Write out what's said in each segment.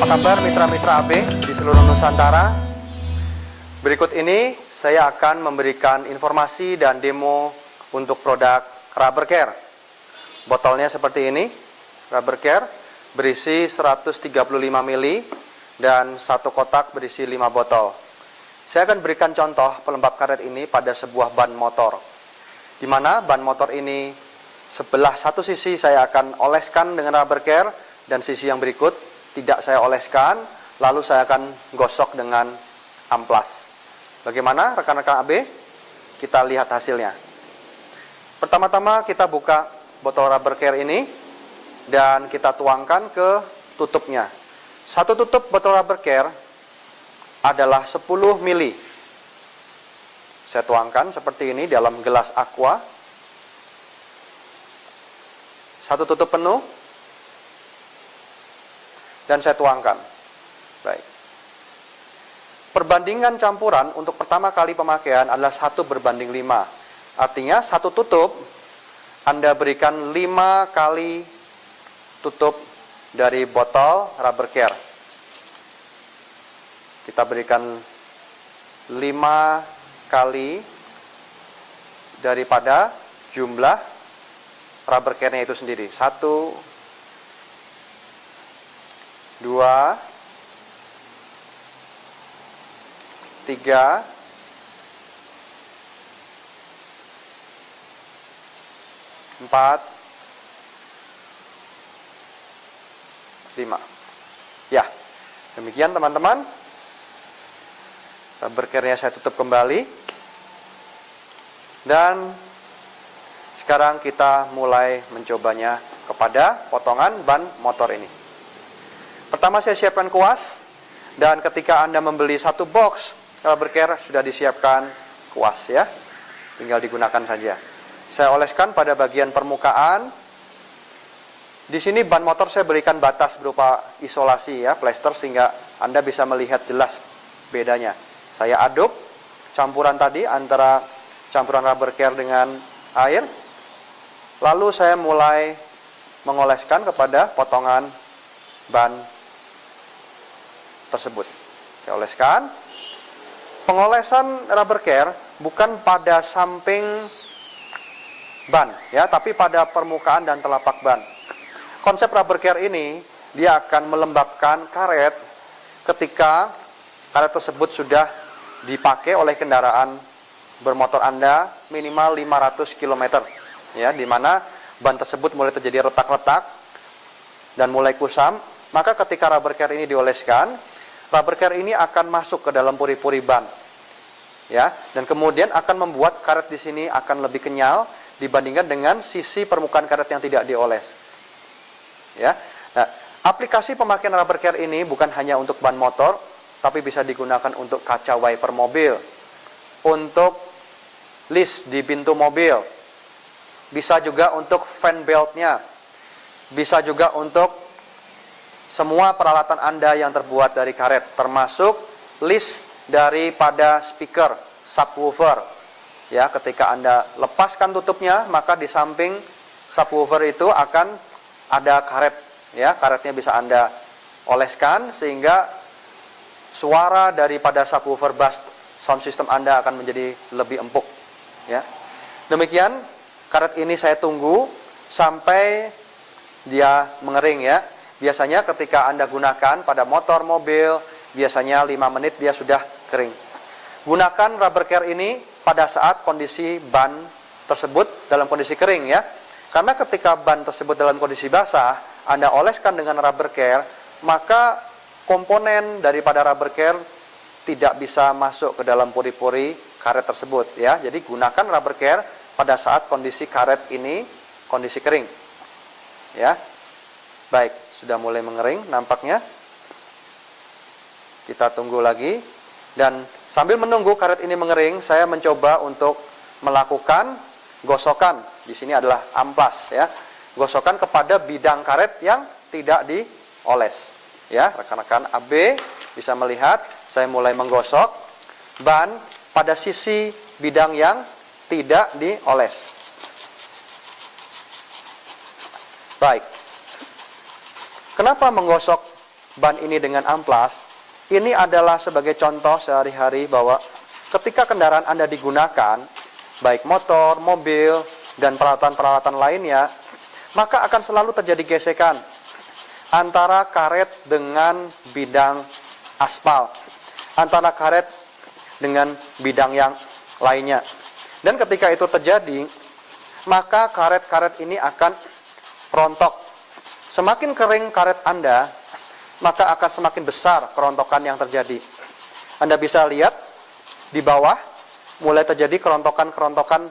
kabar mitra-mitra AB di seluruh Nusantara? Berikut ini saya akan memberikan informasi dan demo untuk produk Rubber Care. Botolnya seperti ini, Rubber Care berisi 135 ml dan satu kotak berisi 5 botol. Saya akan berikan contoh pelembab karet ini pada sebuah ban motor, di mana ban motor ini sebelah satu sisi saya akan oleskan dengan Rubber Care dan sisi yang berikut tidak saya oleskan, lalu saya akan gosok dengan amplas. Bagaimana rekan-rekan AB? Kita lihat hasilnya. Pertama-tama kita buka botol Rubber Care ini dan kita tuangkan ke tutupnya. Satu tutup botol Rubber Care adalah 10 ml. Saya tuangkan seperti ini dalam gelas aqua. Satu tutup penuh dan saya tuangkan. Baik. Perbandingan campuran untuk pertama kali pemakaian adalah 1:5. Artinya satu tutup Anda berikan 5 kali tutup dari botol Rubber Care. Kita berikan 5 kali daripada jumlah Rubber Care-nya itu sendiri. 1, 2, 3, 4, 5. Ya, demikian teman-teman. Rubber Care-nya saya tutup kembali. Dan sekarang kita mulai mencobanya kepada potongan ban motor ini. Pertama saya siapkan kuas, dan ketika Anda membeli satu box Rubber Care sudah disiapkan kuas ya, tinggal digunakan saja. Saya oleskan pada bagian permukaan. Di sini ban motor saya berikan batas berupa isolasi ya, plester, sehingga Anda bisa melihat jelas bedanya. Saya aduk campuran tadi antara campuran Rubber Care dengan air, lalu saya mulai mengoleskan kepada potongan ban tersebut. Saya oleskan. Pengolesan Rubber Care bukan pada samping ban ya, tapi pada permukaan dan telapak ban. Konsep Rubber Care ini dia akan melembabkan karet ketika karet tersebut sudah dipakai oleh kendaraan bermotor Anda minimal 500 km ya, di mana ban tersebut mulai terjadi retak-retak dan mulai kusam. Maka ketika Rubber Care ini dioleskan, Rubber Care ini akan masuk ke dalam puri-puri ban, ya, dan kemudian akan membuat karet di sini akan lebih kenyal dibandingkan dengan sisi permukaan karet yang tidak dioles. Ya, nah, aplikasi pemakaian Rubber Care ini bukan hanya untuk ban motor, tapi bisa digunakan untuk kaca wiper mobil, untuk list di pintu mobil, bisa juga untuk fan beltnya, bisa juga untuk semua peralatan Anda yang terbuat dari karet, termasuk list daripada speaker, subwoofer. Ya, ketika Anda lepaskan tutupnya, maka di samping subwoofer itu akan ada karet. Ya, karetnya bisa Anda oleskan sehingga suara daripada subwoofer bass sound system Anda akan menjadi lebih empuk. Ya, demikian karet ini saya tunggu sampai dia mengering ya. Biasanya ketika Anda gunakan pada motor, mobil, biasanya 5 menit dia sudah kering. Gunakan Rubber Care ini pada saat kondisi ban tersebut dalam kondisi kering ya. Karena ketika ban tersebut dalam kondisi basah, Anda oleskan dengan Rubber Care, maka komponen daripada Rubber Care tidak bisa masuk ke dalam puri-puri karet tersebut ya. Jadi gunakan Rubber Care pada saat kondisi karet ini kondisi kering. Ya. Baik. Sudah mulai mengering nampaknya. Kita tunggu lagi. Dan sambil menunggu karet ini mengering, saya mencoba untuk melakukan gosokan. Di sini adalah amplas ya. Gosokan kepada bidang karet yang tidak dioles. Ya, rekan-rekan AB bisa melihat saya mulai menggosok ban pada sisi bidang yang tidak dioles. Baik. Kenapa menggosok ban ini dengan amplas, ini adalah sebagai contoh sehari-hari bahwa ketika kendaraan Anda digunakan, baik motor, mobil, dan peralatan-peralatan lainnya, maka akan selalu terjadi gesekan antara karet dengan bidang aspal, antara karet dengan bidang yang lainnya. Dan ketika itu terjadi, maka karet-karet ini akan rontok. Semakin kering karet Anda, maka akan semakin besar kerontokan yang terjadi. Anda bisa lihat di bawah mulai terjadi kerontokan-kerontokan,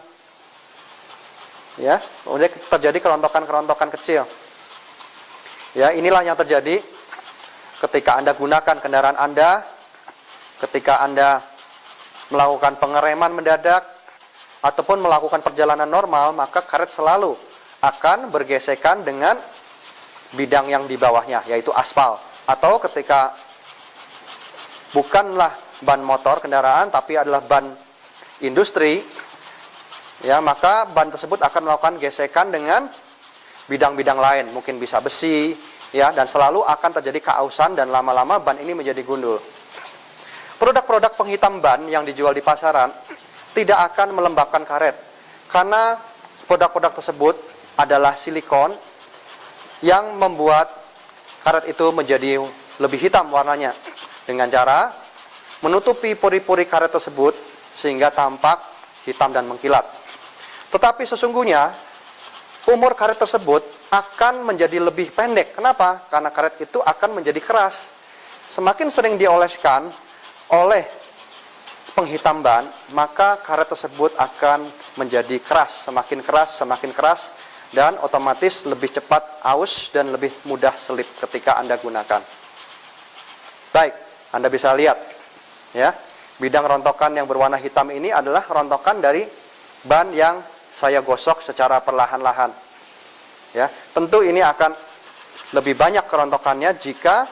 ya, mulai terjadi kerontokan-kerontokan kecil. Ya, inilah yang terjadi ketika Anda gunakan kendaraan Anda, ketika Anda melakukan pengereman mendadak ataupun melakukan perjalanan normal, maka karet selalu akan bergesekan dengan bidang yang di bawahnya, yaitu aspal. Atau ketika bukanlah ban motor kendaraan, tapi adalah ban industri, ya, maka ban tersebut akan melakukan gesekan dengan bidang-bidang lain, mungkin bisa besi, ya, dan selalu akan terjadi keausan dan lama-lama ban ini menjadi gundul. Produk-produk penghitam ban yang dijual di pasaran tidak akan melembabkan karet, karena produk-produk tersebut adalah silikon yang membuat karet itu menjadi lebih hitam warnanya dengan cara menutupi pori-pori karet tersebut sehingga tampak hitam dan mengkilat. Tetapi sesungguhnya umur karet tersebut akan menjadi lebih pendek. Kenapa? Karena karet itu akan menjadi keras. Semakin sering dioleskan oleh penghitam ban, maka karet tersebut akan menjadi keras, semakin keras, dan otomatis lebih cepat aus dan lebih mudah selip ketika Anda gunakan. Baik, Anda bisa lihat, ya, bidang rontokan yang berwarna hitam ini adalah rontokan dari ban yang saya gosok secara perlahan-lahan. Ya, tentu ini akan lebih banyak kerontokannya jika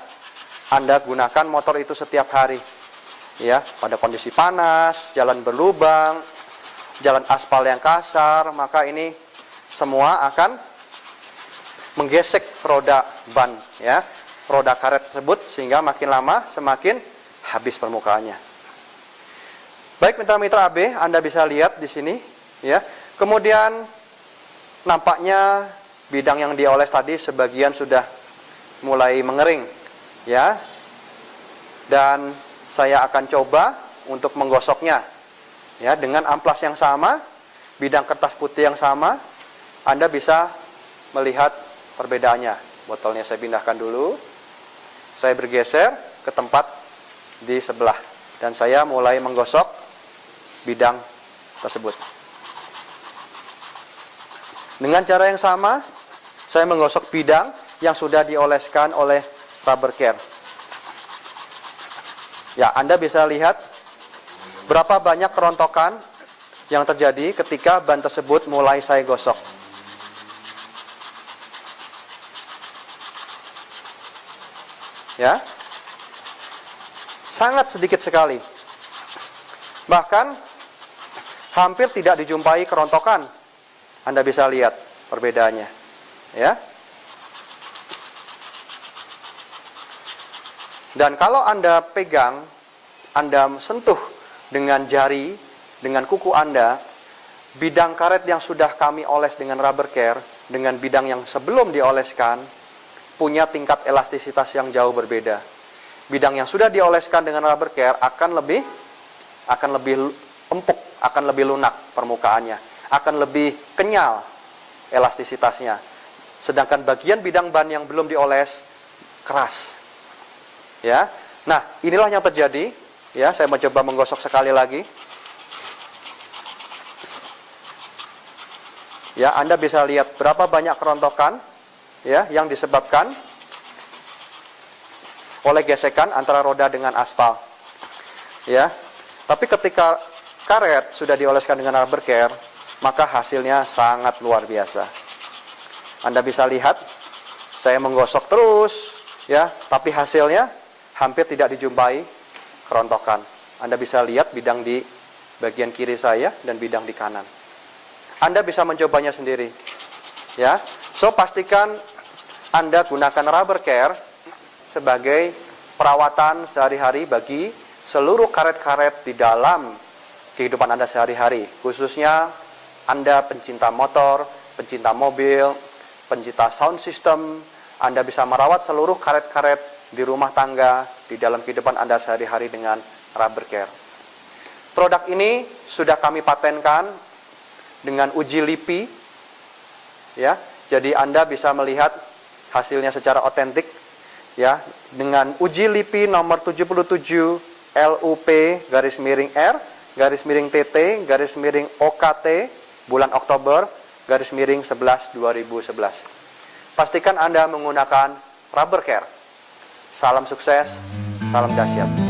Anda gunakan motor itu setiap hari. Ya, pada kondisi panas, jalan berlubang, jalan aspal yang kasar, maka ini semua akan menggesek roda ban, ya, roda karet tersebut, sehingga makin lama semakin habis permukaannya. Baik, mitra-mitra AB, Anda bisa lihat di sini, ya. Kemudian nampaknya bidang yang dioles tadi sebagian sudah mulai mengering, ya. Dan saya akan coba untuk menggosoknya, ya, dengan amplas yang sama, bidang kertas putih yang sama. Anda bisa melihat perbedaannya. Botolnya saya pindahkan dulu. Saya bergeser ke tempat di sebelah dan saya mulai menggosok bidang tersebut. Dengan cara yang sama, saya menggosok bidang yang sudah dioleskan oleh rubber care. Ya, Anda bisa lihat berapa banyak kerontokan yang terjadi ketika ban tersebut mulai saya gosok. Ya, sangat sedikit sekali. Bahkan hampir tidak dijumpai kerontokan. Anda bisa lihat perbedaannya, ya. Dan kalau Anda pegang, Anda sentuh dengan jari, dengan kuku Anda, bidang karet yang sudah kami oles dengan rubber care, dengan bidang yang sebelum dioleskan, punya tingkat elastisitas yang jauh berbeda. Bidang yang sudah dioleskan dengan rubber care akan lebih empuk, akan lebih lunak permukaannya, akan lebih kenyal elastisitasnya. Sedangkan bagian bidang ban yang belum dioles keras. Ya. Nah, inilah yang terjadi. Ya, saya mencoba menggosok sekali lagi. Ya, Anda bisa lihat berapa banyak kerontokan, ya, yang disebabkan oleh gesekan antara roda dengan aspal. Ya. Tapi ketika karet sudah dioleskan dengan rubber care, maka hasilnya sangat luar biasa. Anda bisa lihat, saya menggosok terus, ya, tapi hasilnya hampir tidak dijumpai kerontokan. Anda bisa lihat bidang di bagian kiri saya dan bidang di kanan. Anda bisa mencobanya sendiri. Ya. So, pastikan Anda gunakan rubber care sebagai perawatan sehari-hari bagi seluruh karet-karet di dalam kehidupan Anda sehari-hari. Khususnya Anda pencinta motor, pencinta mobil, pencinta sound system, Anda bisa merawat seluruh karet-karet di rumah tangga, di dalam kehidupan Anda sehari-hari dengan Rubber Care. Produk ini sudah kami patenkan dengan uji LIPI, ya. Jadi Anda bisa melihat hasilnya secara otentik, ya, dengan uji LIPI nomor 77 LUP _R _TT OKT bulan Oktober _11 2011. Pastikan Anda menggunakan Rubber Care. Salam sukses, salam dahsyat.